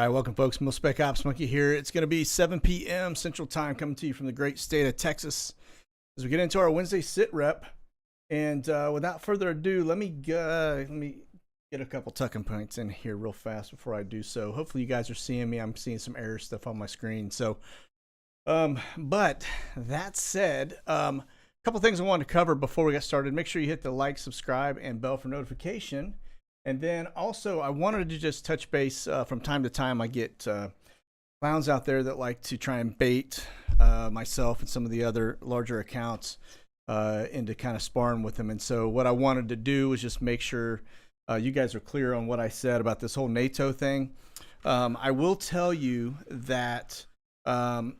All right, welcome, folks. Spec Ops Monkey here. It's going to be 7 p.m. Central Time, coming to you from the great state of Texas as we get into our Wednesday SITREP. And without further ado, let me get a couple tucking points in here real fast before I do so. Hopefully, you guys are seeing me. I'm seeing some error stuff on my screen. So, but that said, a couple things I wanted to cover before we get started. Make sure you hit the like, subscribe, and bell for notification. And then also, I wanted to just touch base. From time to time, I get clowns out there that like to try and bait myself and some of the other larger accounts into kind of sparring with them. And so what I wanted to do was just make sure you guys are clear on what I said about this whole NATO thing. I will tell you that the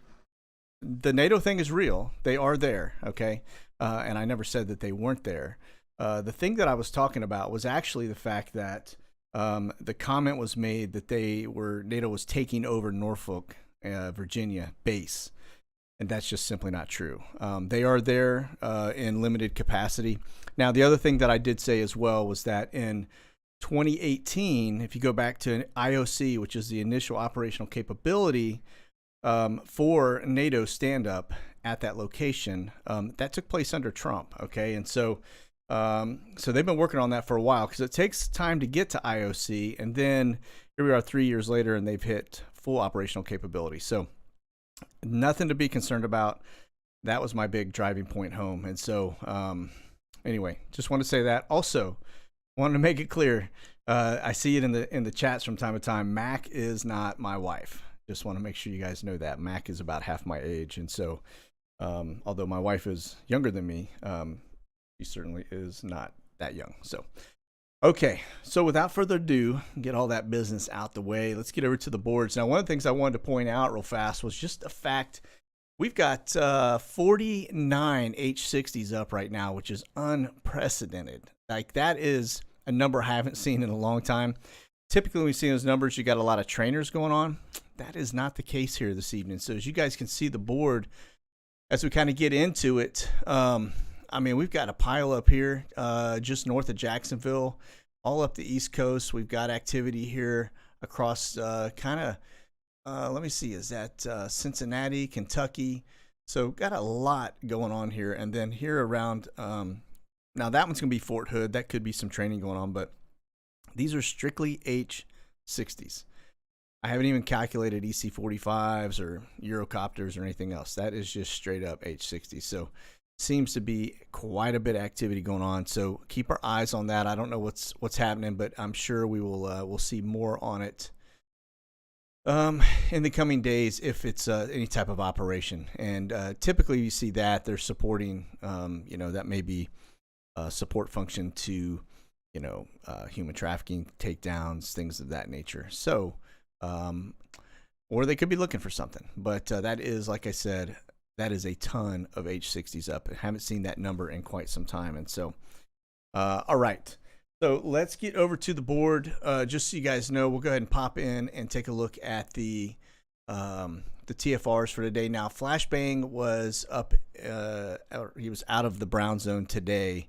NATO thing is real. They are there, okay? And I never said that they weren't there. The thing that I was talking about was actually the fact that the comment was made that NATO was taking over Norfolk, Virginia base, and that's just simply not true. They are there in limited capacity. Now, the other thing that I did say as well was that in 2018, if you go back to an IOC, which is the initial operational capability for NATO stand-up at that location, that took place under Trump, okay? And so they've been working on that for a while because it takes time to get to IOC, and then here we are 3 years later and they've hit full operational capability. So nothing to be concerned about. That was my big driving point home. And so anyway, just want to say that. Also, wanted to make it clear, I see it in the chats from time to time. Mac is not my wife. Just want to make sure you guys know that. Mac is about half my age, and so although my wife is younger than me, she certainly is not that young. So, okay. So without further ado, get all that business out the way. Let's get over to the boards. Now, one of the things I wanted to point out real fast was just the fact we've got 49 H60s up right now, which is unprecedented. Like, that is a number I haven't seen in a long time. Typically, when we see those numbers, you got a lot of trainers going on. That is not the case here this evening. So as you guys can see the board, as we kind of get into it, I mean, we've got a pile up here just north of Jacksonville, all up the East Coast. We've got activity here across kind of, let me see, is that Cincinnati, Kentucky? So got a lot going on here. And then here around, now that one's going to be Fort Hood. That could be some training going on, but these are strictly H60s. I haven't even calculated EC-45s or Eurocopters or anything else. That is just straight up H60. So seems to be quite a bit of activity going on, so keep our eyes on that. I don't know what's happening, but I'm sure we will we'll see more on it in the coming days if it's any type of operation. And typically you see that they're supporting that may be a support function to human trafficking, takedowns, things of that nature. So or they could be looking for something, but that is, like I said, that is a ton of H60s up. I haven't seen that number in quite some time. And so, all right. So let's get over to the board. Just so you guys know, we'll go ahead and pop in and take a look at the TFRs for today. Now, Flashbang was up. He was out of the brown zone today,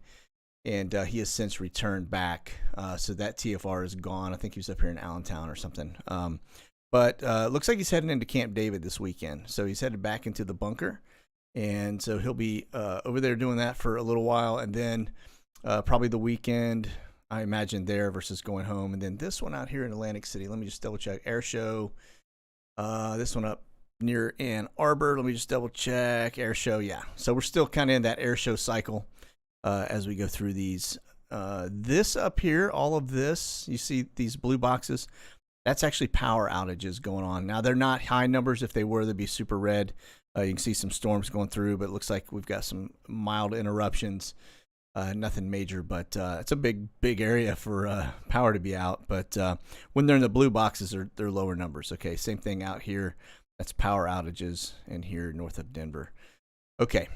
and he has since returned back. So that TFR is gone. I think he was up here in Allentown or something. But looks like he's heading into Camp David this weekend. So he's headed back into the bunker. And so he'll be over there doing that for a little while. And then probably the weekend, I imagine, there versus going home. And then this one out here in Atlantic City, let me just double check. Air show. This one up near Ann Arbor. Let me just double check. Air show, yeah. So we're still kind of in that air show cycle as we go through these. This up here, all of this, you see these blue boxes. That's actually power outages going on. Now, they're not high numbers. If they were, they'd be super red. You can see some storms going through, but it looks like we've got some mild interruptions. Nothing major, but it's a big area for power to be out. But when they're in the blue boxes, they're lower numbers. Okay, same thing out here. That's power outages, and here north of Denver. Okay,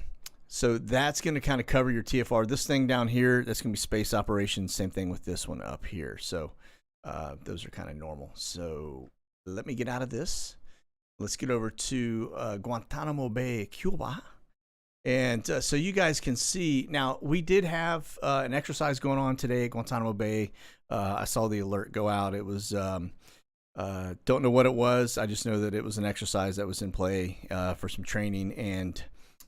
so that's going to kind of cover your TFR. This thing down here, that's going to be space operations. Same thing with this one up here. So those are kind of normal. So let me get out of this. Let's get over to Guantanamo Bay, Cuba. And so you guys can see, now we did have an exercise going on today at Guantanamo Bay. I saw the alert go out. It was Don't know what it was. I just know that it was an exercise that was in play for some training. And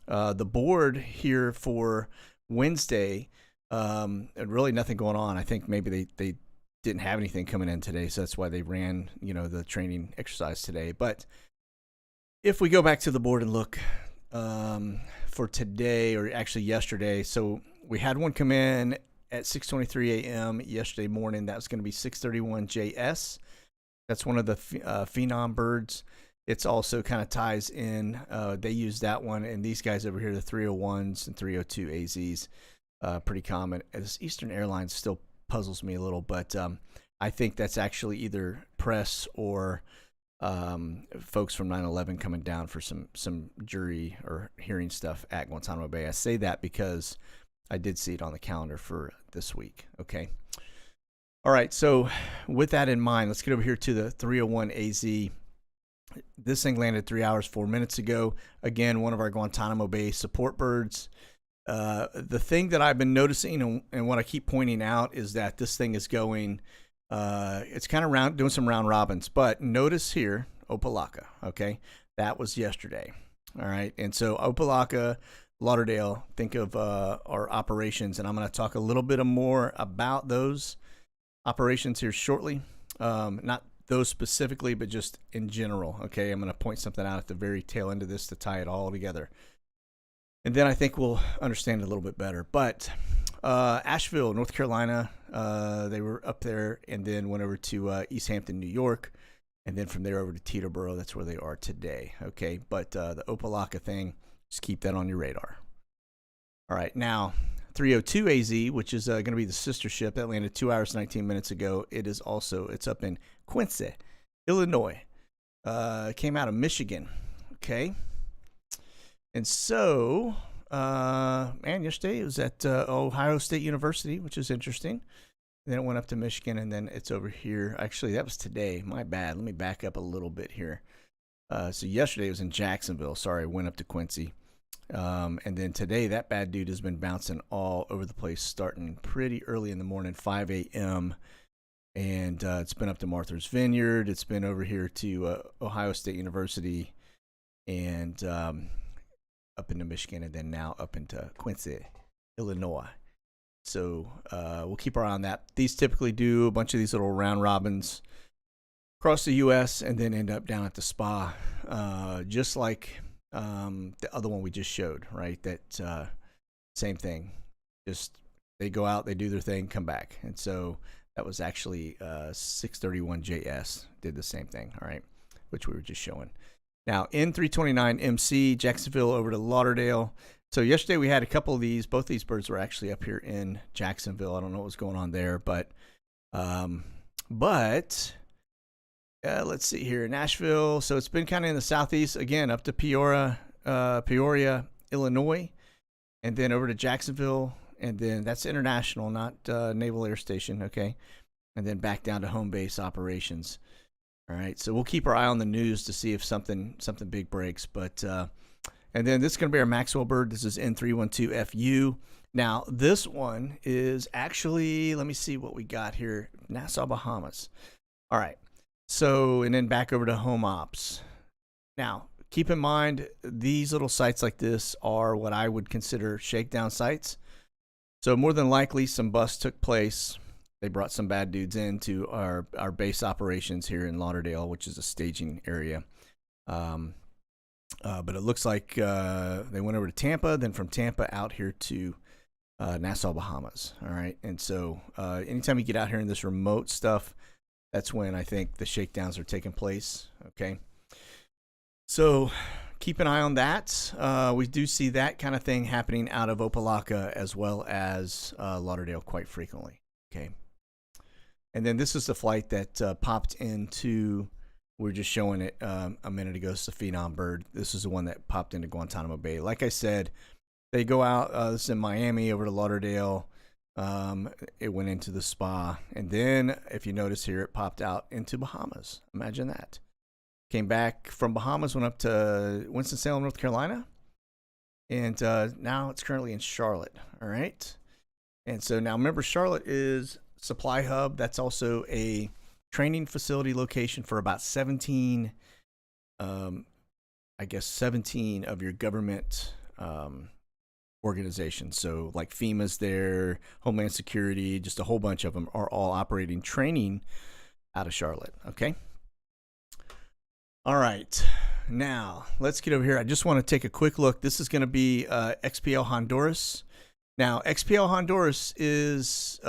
the board here for Wednesday, really nothing going on. I think maybe they didn't have anything coming in today, so that's why they ran, the training exercise today. But if we go back to the board and look for today, or actually yesterday, so we had one come in at 6:23 a.m. yesterday morning. That was going to be 631 JS. That's one of the Phenom birds. It's also kind of ties in. They use that one, and these guys over here, the 301s and 302 AZs, pretty common. As Eastern Airlines still puzzles me a little, but I think that's actually either press or folks from 9/11 coming down for some jury or hearing stuff at Guantanamo Bay. I say that because I did see it on the calendar for this week. Okay. All right. So with that in mind, let's get over here to the 301 AZ. This thing landed 3 hours, 4 minutes ago. Again, one of our Guantanamo Bay support birds. The thing that I've been noticing and what I keep pointing out is that this thing is going, it's kind of doing some round robins, but notice here, Opelika, okay? That was yesterday, all right? And so Opelika, Lauderdale, think of our operations, and I'm going to talk a little bit more about those operations here shortly. Not those specifically, but just in general, okay? I'm going to point something out at the very tail end of this to tie it all together. And then I think we'll understand it a little bit better. But Asheville, North Carolina, they were up there and then went over to East Hampton, New York, and then from there over to Teterboro. That's where they are today, okay? But the Opelika thing, just keep that on your radar. All right, now 302 AZ, which is going to be the sister ship that landed 2 hours, 19 minutes ago. It's up in Quincy, Illinois. Came out of Michigan, okay? And so, yesterday it was at Ohio State University, which is interesting. And then it went up to Michigan, and then it's over here. Actually, that was today. My bad. Let me back up a little bit here. So yesterday it was in Jacksonville. Sorry, went up to Quincy. And then today, that bad dude has been bouncing all over the place, starting pretty early in the morning, 5 a.m., and it's been up to Martha's Vineyard. It's been over here to Ohio State University, and up into Michigan, and then now up into Quincy, Illinois. So we'll keep our eye on that. These typically do a bunch of these little round robins across the U.S. and then end up down at the spa, just like the other one we just showed, right? That same thing. Just they go out, they do their thing, come back. And so that was actually 631 JS did the same thing, all right, which we were just showing. Now, in 329 MC, Jacksonville over to Lauderdale. So yesterday we had a couple of these. Both these birds were actually up here in Jacksonville. I don't know what was going on there, but let's see here, Nashville. So it's been kind of in the southeast, again, up to Peoria, Illinois, and then over to Jacksonville, and then that's international, not Naval Air Station, okay, and then back down to home base operations. All right, so we'll keep our eye on the news to see if something big breaks. But and then this is going to be our Maxwell bird. This is N312FU. Now this one is actually, let me see what we got here, Nassau, Bahamas. All right, so and then back over to home ops. Now keep in mind these little sites like this are what I would consider shakedown sites. So more than likely some busts took place. They brought some bad dudes into our base operations here in Lauderdale, which is a staging area. But it looks like they went over to Tampa, then from Tampa out here to Nassau, Bahamas. All right. And so anytime you get out here in this remote stuff, that's when I think the shakedowns are taking place. Okay. So keep an eye on that. We do see that kind of thing happening out of Opelika as well as Lauderdale quite frequently. Okay. And then this is the flight that popped into, we were just showing it a minute ago. It's the Phenom bird. This is the one that popped into Guantanamo Bay. Like I said, they go out, this is in Miami over to Lauderdale. It went into the spa. And then if you notice here, it popped out into Bahamas. Imagine that. Came back from Bahamas, went up to Winston-Salem, North Carolina. And now it's currently in Charlotte. All right. And so now remember, Charlotte is supply hub. That's also a training facility location for about 17, I guess 17 of your government organizations. So like FEMA's there, Homeland Security, just a whole bunch of them are all operating training out of Charlotte. Okay. All right. Now let's get over here. I just want to take a quick look. This is going to be XPL Honduras. Now XPL Honduras is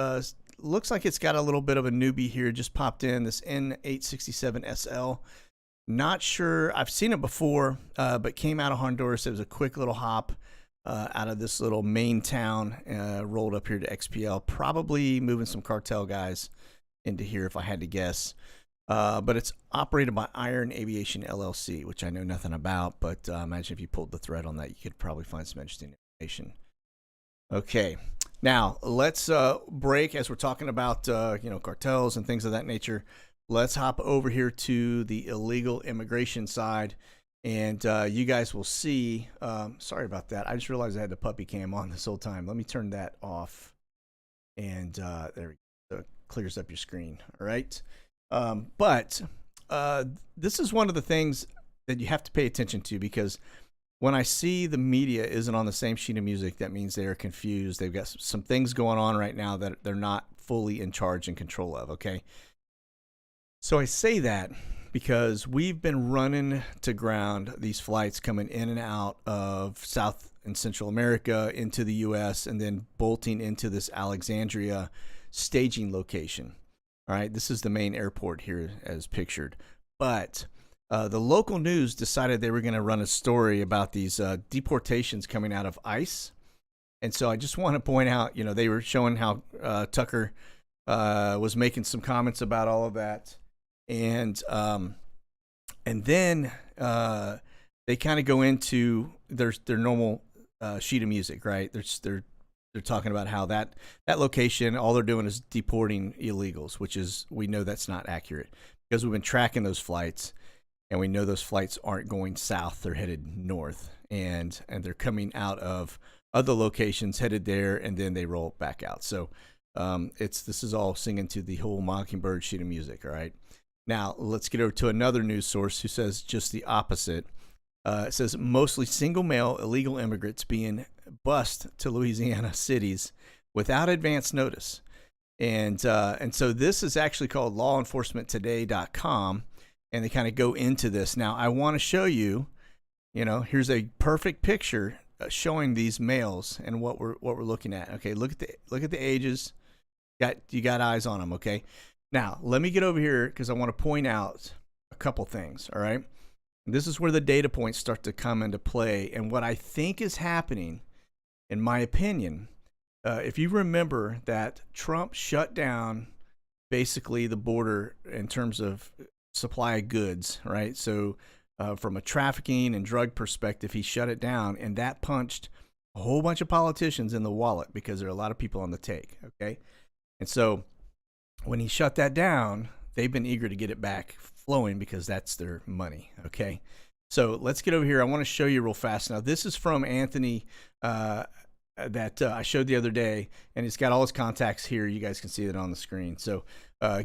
looks like it's got a little bit of a newbie here. Just popped in this N867SL. Not sure. I've seen it before, but came out of Honduras. It was a quick little hop out of this little main town, rolled up here to XPL. Probably moving some cartel guys into here, if I had to guess. But it's operated by Iron Aviation LLC, which I know nothing about. But imagine if you pulled the thread on that, you could probably find some interesting information. Okay, now let's break as we're talking about cartels and things of that nature. Let's hop over here to the illegal immigration side, and you guys will see. Sorry about that. I just realized I had the puppy cam on this whole time. Let me turn that off, and there we go. It clears up your screen. All right. But this is one of the things that you have to pay attention to, because when I see the media isn't on the same sheet of music, that means they are confused. They've got some things going on right now that they're not fully in charge and control of. Okay. So I say that because we've been running to ground these flights coming in and out of South and Central America into the U.S. and then bolting into this Alexandria staging location. All right, this is the main airport here as pictured. But the local news decided they were going to run a story about these deportations coming out of ICE. And so I just want to point out, they were showing how Tucker was making some comments about all of that. And then they kind of go into their normal sheet of music, right? They're talking about how that location, all they're doing is deporting illegals, which is, we know that's not accurate because we've been tracking those flights, and we know those flights aren't going south; they're headed north, and they're coming out of other locations headed there, and then they roll back out. So this is all singing to the whole Mockingbird sheet of music. All right. Now, let's get over to another news source who says just the opposite. It says mostly single male illegal immigrants being bussed to Louisiana cities without advance notice. And so this is actually called lawenforcementtoday.com, and they kind of go into this. Now, I want to show you, here's a perfect picture showing these males and what we're looking at. Okay, look at the ages. You got eyes on them, okay? Now, let me get over here because I want to point out a couple things, all right? This is where the data points start to come into play. And what I think is happening, in my opinion, if you remember that Trump shut down basically the border in terms of supply of goods, right? So from a trafficking and drug perspective, he shut it down, and that punched a whole bunch of politicians in the wallet because there are a lot of people on the take, okay? And so when he shut that down, they've been eager to get it back flowing because that's their money. Okay. So let's get over here. I want to show you real fast. Now, this is from Anthony that I showed the other day, and he's got all his contacts here. You guys can see that on the screen. So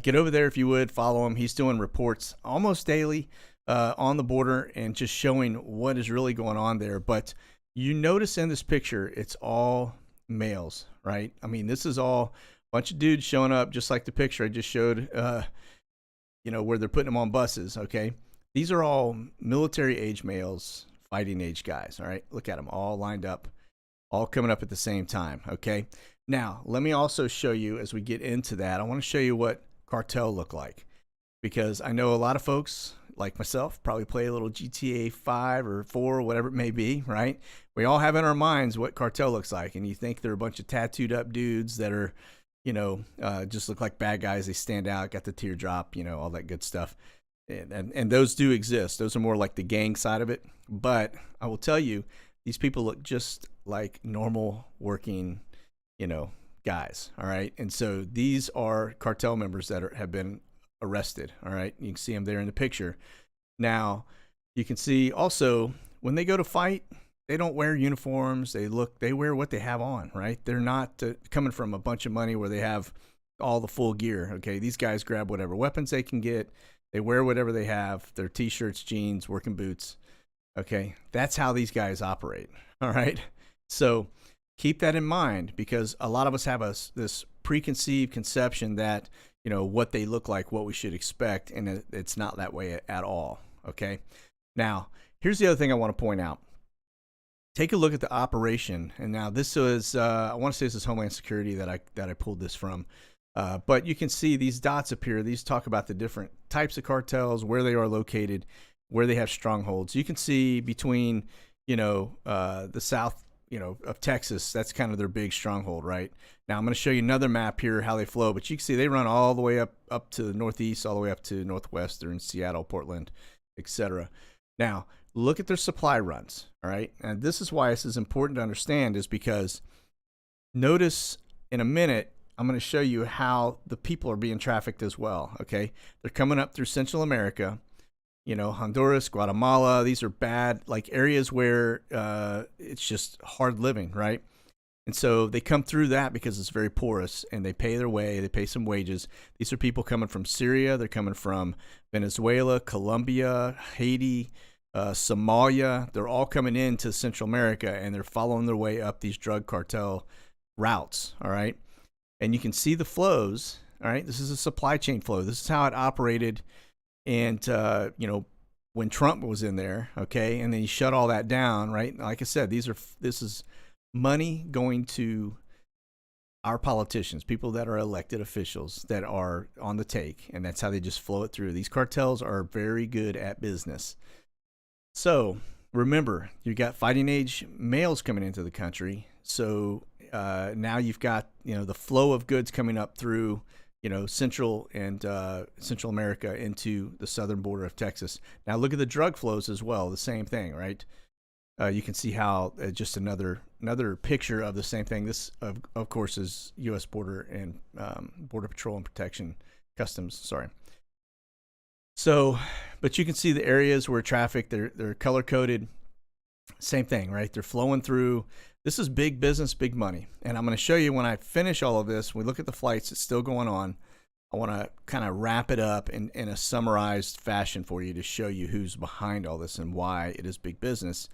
get over there if you would, follow him. He's doing reports almost daily on the border and just showing what is really going on there. But you notice in this picture, it's all males, right? I mean, this is all bunch of dudes showing up, just like the picture I just showed, where they're putting them on buses, okay? These are all military age males, fighting age guys, all right? Look at them, all lined up, all coming up at the same time, okay? Now, let me also show you, as we get into that, I want to show you what cartel look like, because I know a lot of folks, like myself, probably play a little GTA 5 or 4 or whatever it may be, right? We all have in our minds what cartel looks like, and you think they're a bunch of tattooed up dudes that are just look like bad guys. They stand out, got the teardrop, all that good stuff. And those do exist. Those are more like the gang side of it. But I will tell you, these people look just like normal working, guys. All right. And so these are cartel members that have been arrested. All right. You can see them there in the picture. Now, you can see also when they go to fight, they don't wear uniforms. They wear what they have on, right? They're not coming from a bunch of money where they have, all the full gear. Okay, these guys grab whatever weapons they can get. They wear whatever they have. Their t-shirts, jeans, working boots. Okay, that's how these guys operate. All right, so keep that in mind, because a lot of us have this preconceived conception that, you know, what they look like, what we should expect, and it's not that way at all. Okay, now here's the other thing I want to point out. Take a look at the operation, and now this is I want to say this is Homeland Security that I pulled this from, but you can see these dots appear. These talk about the different types of cartels, where they are located, where they have strongholds. You can see between, you know, the south, you know, of Texas, that's kind of their big stronghold, right? Now I'm going to show you another map here, how they flow, but you can see they run all the way up to the northeast, all the way up to northwest. They're in Seattle, Portland, etc. Now look at their supply runs, all right? And this is why this is important to understand, is because notice in a minute, I'm going to show you how the people are being trafficked as well, okay? They're coming up through Central America, you know, Honduras, Guatemala. These are bad, like areas where it's just hard living, right? And so they come through that because it's very porous, and they pay their way, they pay some wages. These are people coming from Syria, they're coming from Venezuela, Colombia, Haiti, Somalia. They're all coming into Central America, and they're following their way up these drug cartel routes, all right? And you can see the flows, all right? This is a supply chain flow. This is how it operated. And, you know, when Trump was in there, okay, and then he shut all that down, right? Like I said, this is money going to our politicians, people that are elected officials that are on the take, and that's how they just flow it through. These cartels are very good at business. So remember, you got fighting age males coming into the country. So now you've got, you know, the flow of goods coming up through, you know, Central America into the southern border of Texas. Now look at the drug flows as well. The same thing, right? You can see how just another picture of the same thing. This, of course, is U.S. Border and Border Patrol and Protection, Customs. Sorry. So, but you can see the areas where traffic, they're color coded. Same thing, right? They're flowing through. This is big business, big money. And I'm going to show you when I finish all of this, we look at the flights, it's still going on. I want to kind of wrap it up in a summarized fashion for you to show you who's behind all this and why it is big business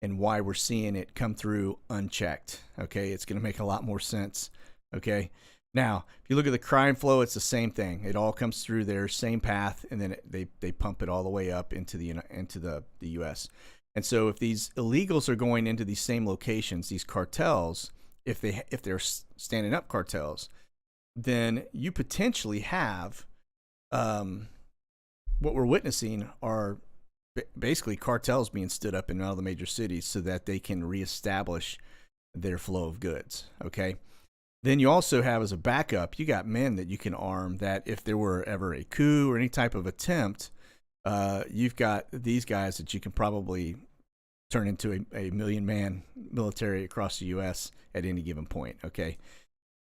and why we're seeing it come through unchecked. Okay, it's going to make a lot more sense. Okay, now if you look at the crime flow, it's the same thing. It all comes through there, same path, and then they pump it all the way up into the U.S. And so if these illegals are going into these same locations, these cartels, if they're standing up cartels, then you potentially have what we're witnessing are basically cartels being stood up in all the major cities so that they can reestablish their flow of goods. Okay. Then you also have, as a backup, you got men that you can arm, that if there were ever a coup or any type of attempt, you've got these guys that you can probably turn into a million-man military across the U.S. at any given point. Okay,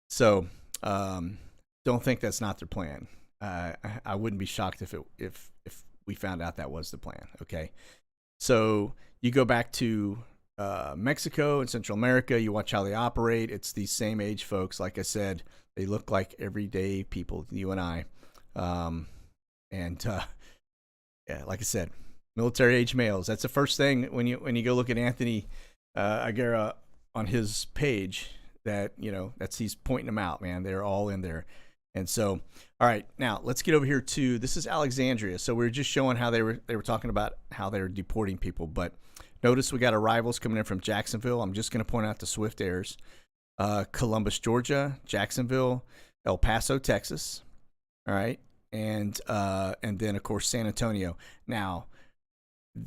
so don't think that's not their plan. I wouldn't be shocked if we found out that was the plan. Okay, so you go back to Mexico and Central America. You watch how they operate. It's these same age folks. Like I said, they look like everyday people, you and I. Yeah, like I said, military age males. That's the first thing when you go look at Anthony Aguirre on his page. That, you know, he's pointing them out, man. They're all in there. And so, all right, now let's get over here to, this is Alexandria. So we were just showing how they were talking about how they were deporting people. But notice we got arrivals coming in from Jacksonville. I'm just going to point out the Swift Airs. Columbus, Georgia, Jacksonville, El Paso, Texas. All right. And then, of course, San Antonio. Now,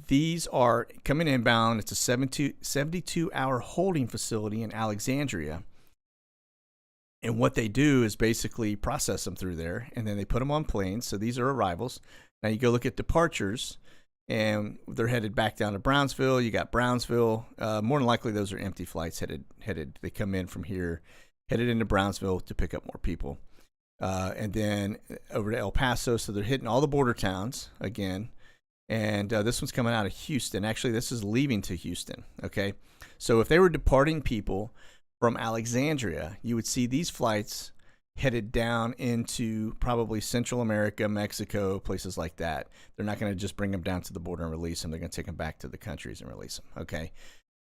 these are coming inbound. It's a 72-hour holding facility in Alexandria. And what they do is basically process them through there, and then they put them on planes. So these are arrivals. Now you go look at departures, and they're headed back down to Brownsville. You got Brownsville. More than likely, those are empty flights headed. They come in from here, headed into Brownsville to pick up more people. And then over to El Paso. So they're hitting all the border towns again. And this one's coming out of Houston. Actually, this is leaving to Houston. Okay. So if they were departing people from Alexandria, you would see these flights headed down into probably Central America, Mexico, places like that. They're not going to just bring them down to the border and release them. They're going to take them back to the countries and release them. Okay.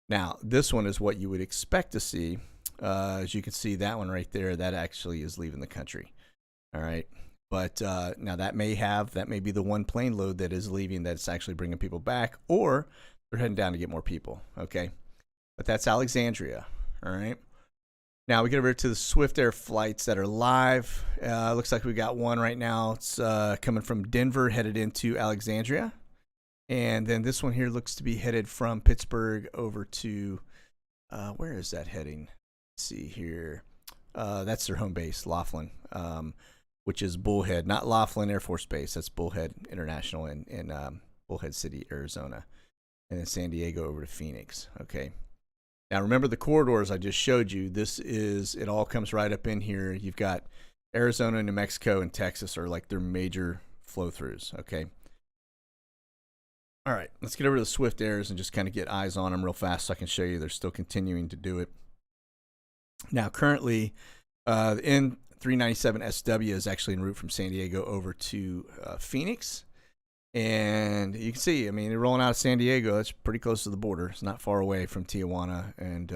Now, this one is what you would expect to see. As you can see, that one right there, that actually is leaving the country. All right. But now that may be the one plane load that is leaving that's actually bringing people back, or they're heading down to get more people. Okay. But that's Alexandria. All right. Now we get over to the Swift Air flights that are live. Looks like we got one right now. It's coming from Denver, headed into Alexandria. And then this one here looks to be headed from Pittsburgh over to, where is that heading? Let's see here. That's their home base, Laughlin, which is Bullhead, not Laughlin Air Force Base. That's Bullhead International in Bullhead City, Arizona. And then San Diego over to Phoenix. Okay. Now, remember the corridors I just showed you. It all comes right up in here. You've got Arizona, New Mexico, and Texas are like their major flow-throughs, okay? All right, let's get over to the Swift Airs and just kind of get eyes on them real fast so I can show you they're still continuing to do it. Now, currently, the N397SW is actually en route from San Diego over to Phoenix. And you can see, I mean, they're rolling out of San Diego. That's pretty close to the border. It's not far away from Tijuana. And,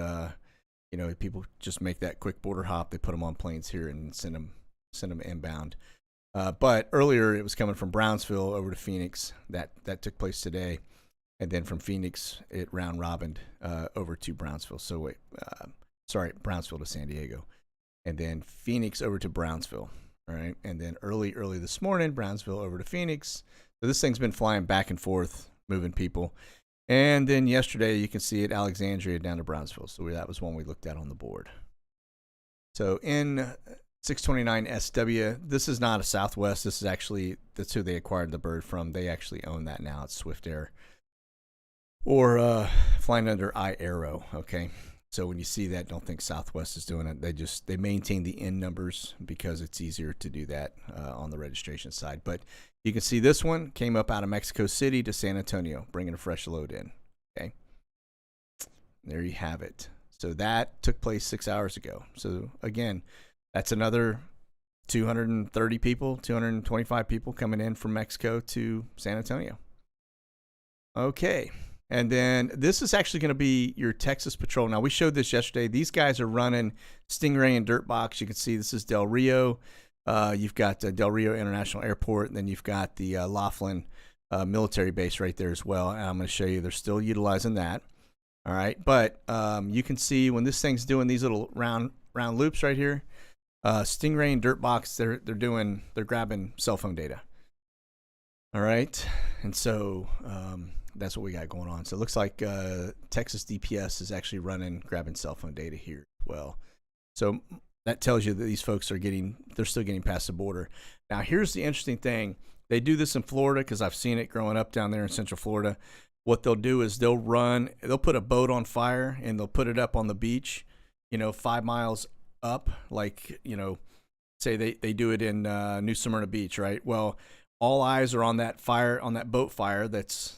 you know, people just make that quick border hop. They put them on planes here and send them inbound. But earlier it was coming from Brownsville over to Phoenix. That took place today. And then from Phoenix, it round robined over to Brownsville. So, Brownsville to San Diego. And then Phoenix over to Brownsville. All right. And then early this morning, Brownsville over to Phoenix. So this thing's been flying back and forth, moving people. And then yesterday, you can see it, Alexandria down to Brownsville. So that was one we looked at on the board. So in 629SW, this is not a Southwest. This is actually, that's who they acquired the bird from. They actually own that now. It's Swift Air. Or flying under iAero, okay? So when you see that, don't think Southwest is doing it. They maintain the N numbers because it's easier to do that on the registration side. But you can see this one came up out of Mexico City to San Antonio, bringing a fresh load in. Okay, there you have it. So that took place 6 hours ago. So again, that's another 230 people, 225 people coming in from Mexico to San Antonio. Okay. And then this is actually going to be your Texas Patrol. Now, we showed this yesterday. These guys are running Stingray and Dirtbox. You can see this is Del Rio. You've got Del Rio International Airport, and then you've got the Laughlin military base right there as well. And I'm going to show you they're still utilizing that. All right. But you can see when this thing's doing these little round loops right here, Stingray and Dirtbox, they're grabbing cell phone data. All right. And so that's what we got going on. So it looks like Texas DPS is actually grabbing cell phone data here as well. So that tells you that these folks they're still getting past the border. Now, here's the interesting thing. They do this in Florida because I've seen it growing up down there in Central Florida. What they'll do is they'll put a boat on fire and they'll put it up on the beach, 5 miles up, like, say they do it in New Smyrna Beach, right? Well, all eyes are on that fire, on that boat fire that's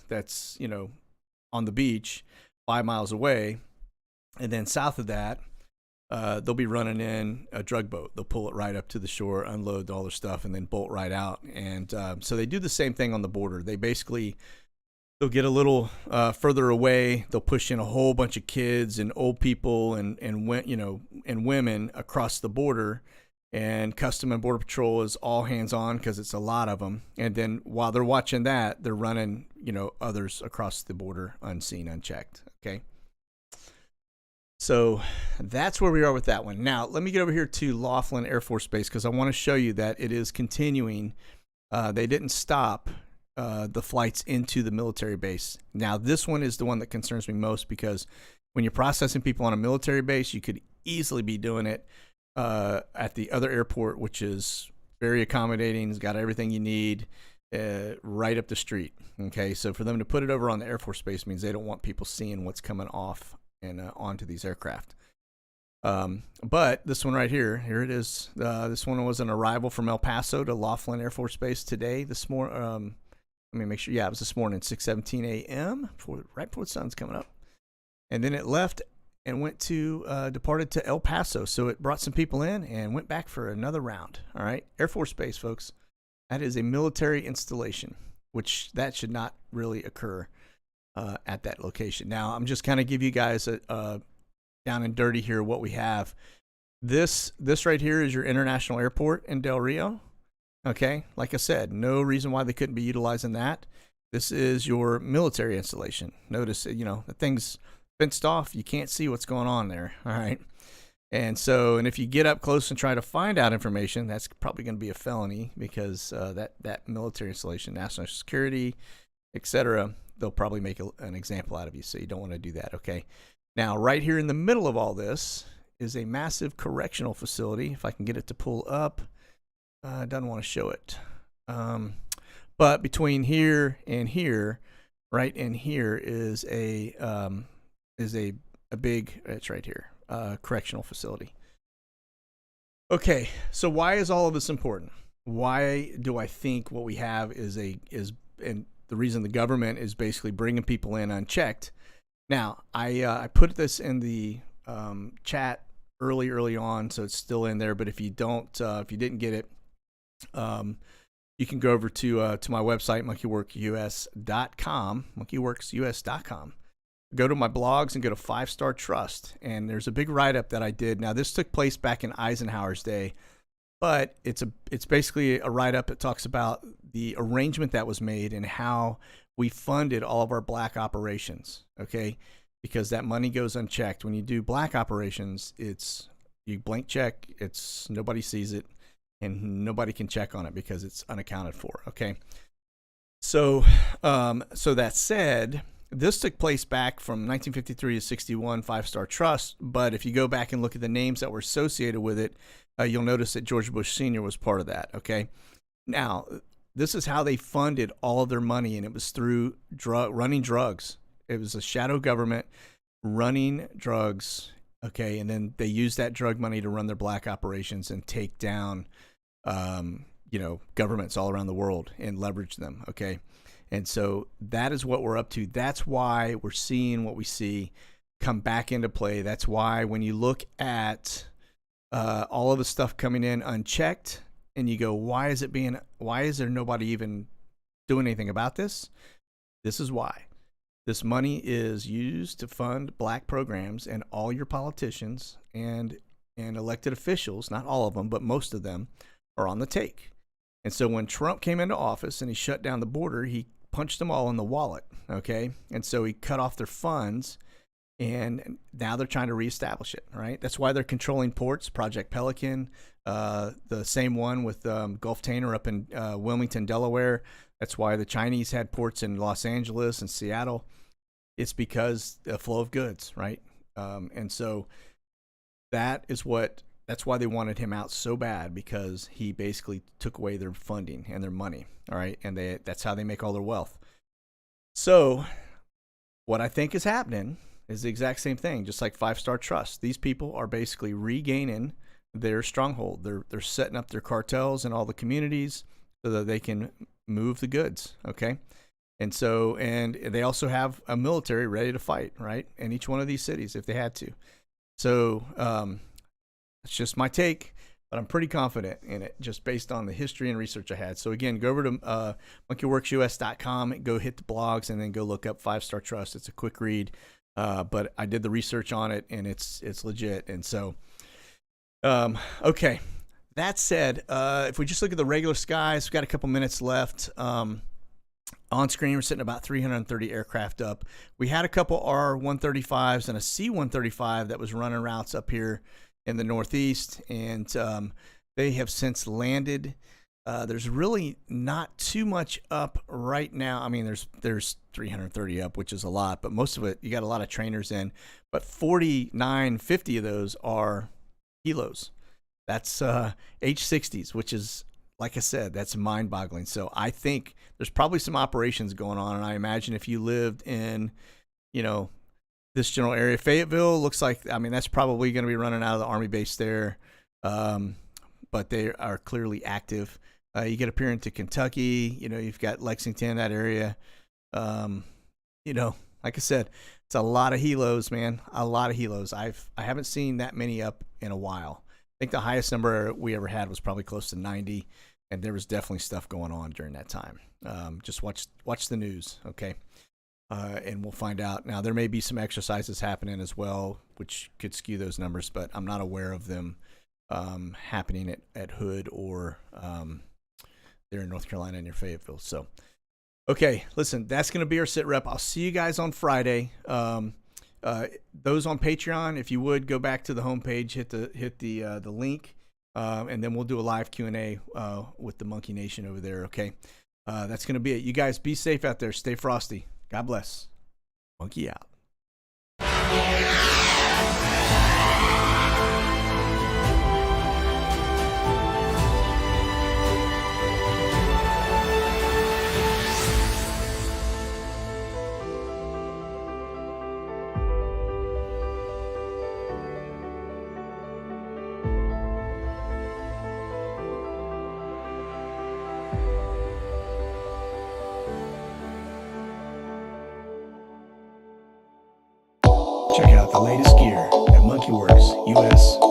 on the beach 5 miles away. And then south of that, they'll be running in a drug boat. They'll pull it right up to the shore, unload all their stuff, and then bolt right out. And so they do the same thing on the border. They'll get a little further away. They'll push in a whole bunch of kids and old people and women across the border. And Custom and Border Patrol is all hands on because it's a lot of them. And then while they're watching that, they're running, others across the border unseen, unchecked. Okay. So that's where we are with that one. Now, let me get over here to Laughlin Air Force Base because I want to show you that it is continuing. They didn't stop the flights into the military base. Now, this one is the one that concerns me most because when you're processing people on a military base, you could easily be doing it at the other airport, which is very accommodating. It's got everything you need right up the street. Okay, so for them to put it over on the Air Force Base means they don't want people seeing what's coming off and onto these aircraft. But this one right here it is. This one was an arrival from El Paso to Laughlin Air Force Base today. This morning, let me make sure. Yeah, it was this morning, 6:17 a.m. right before the sun's coming up. And then it left and departed to El Paso. So it brought some people in and went back for another round. All right, Air Force Base, folks. That is a military installation, which that should not really occur at that location. Now, I'm just kind of give you guys a down and dirty here what we have. This right here is your international airport in Del Rio. Okay, like I said, no reason why they couldn't be utilizing that. This is your military installation. Notice, the thing's fenced off. You can't see what's going on there. All right. And if you get up close and try to find out information, that's probably going to be a felony because that military installation, national security, etc., they'll probably make an example out of you. So you don't want to do that. Okay. Now, right here in the middle of all this is a massive correctional facility. If I can get it to pull up, doesn't want to show it. But between here and here, right in here is a big. It's right here. Correctional facility. Okay, so why is all of this important? Why do I think what we have is and the reason the government is basically bringing people in unchecked? Now, I put this in the chat early on, so it's still in there. But if you didn't get it, you can go over to my website, monkeyworksus.com, monkeyworksus.com. Go to my blogs and go to 5-Star Trust. And there's a big write-up that I did. Now, this took place back in Eisenhower's day, but it's basically a write-up that talks about the arrangement that was made and how we funded all of our black operations, okay? Because that money goes unchecked. When you do black operations, you blank check, nobody sees it, and nobody can check on it because it's unaccounted for, okay? So that said, this took place back from 1953 to 61, 5-Star Trust. But if you go back and look at the names that were associated with it, you'll notice that George Bush Sr. was part of that. Okay. Now, this is how they funded all of their money, and it was through running drugs. It was a shadow government running drugs. Okay. And then they used that drug money to run their black operations and take down, governments all around the world and leverage them. Okay. And so that is what we're up to. That's why we're seeing what we see come back into play. That's why when you look at all of the stuff coming in unchecked and you go, why is there nobody even doing anything about this? This is why. This money is used to fund black programs, and all your politicians and elected officials, not all of them, but most of them, are on the take. And so when Trump came into office and he shut down the border, he punched them all in the wallet, okay? And so he cut off their funds, and now they're trying to reestablish it, right? That's why they're controlling ports, Project Pelican, the same one with Gulf Tanner up in Wilmington, Delaware. That's why the Chinese had ports in Los Angeles and Seattle. It's because the flow of goods, right? And so that's why they wanted him out so bad, because he basically took away their funding and their money, all right? And that's how they make all their wealth. So what I think is happening is the exact same thing, just like 5-Star Trust. These people are basically regaining their stronghold. They're setting up their cartels in all the communities so that they can move the goods, okay? And they also have a military ready to fight, right? In each one of these cities if they had to. So it's just my take, but I'm pretty confident in it just based on the history and research I had. So again, go over to monkeyworksus.com, go hit the blogs, and then go look up 5-Star Trust. It's a quick read, but I did the research on it, and it's legit. And so, okay. That said, if we just look at the regular skies, we've got a couple minutes left. On screen, we're sitting about 330 aircraft up. We had a couple R-135s and a C-135 that was running routes up here in the Northeast, and they have since landed. There's really not too much up right now. I mean, there's 330 up, which is a lot, but most of it, you got a lot of trainers in. But 50 of those are helos. That's H-60s, which is, like I said, that's mind-boggling. So I think there's probably some operations going on, and I imagine if you lived in, this general area, Fayetteville, looks like, that's probably going to be running out of the Army base there, but they are clearly active. You get up here into Kentucky, you've got Lexington, that area. Like I said, It's a lot of helos, man. A lot of helos. I haven't seen that many up in a while. I think the highest number we ever had was probably close to 90, and there was definitely stuff going on during that time. Just watch the news, okay? And we'll find out. Now, there may be some exercises happening as well, which could skew those numbers, but I'm not aware of them happening at Hood or there in North Carolina near Fayetteville. So, okay, listen, that's going to be our sit rep. I'll see you guys on Friday. Those on Patreon, if you would go back to the homepage, hit the link, and then we'll do a live Q&A with the Monkey Nation over there. Okay, that's going to be it. You guys be safe out there. Stay frosty. God bless. Monkey out. Check out the latest gear at Werx, US.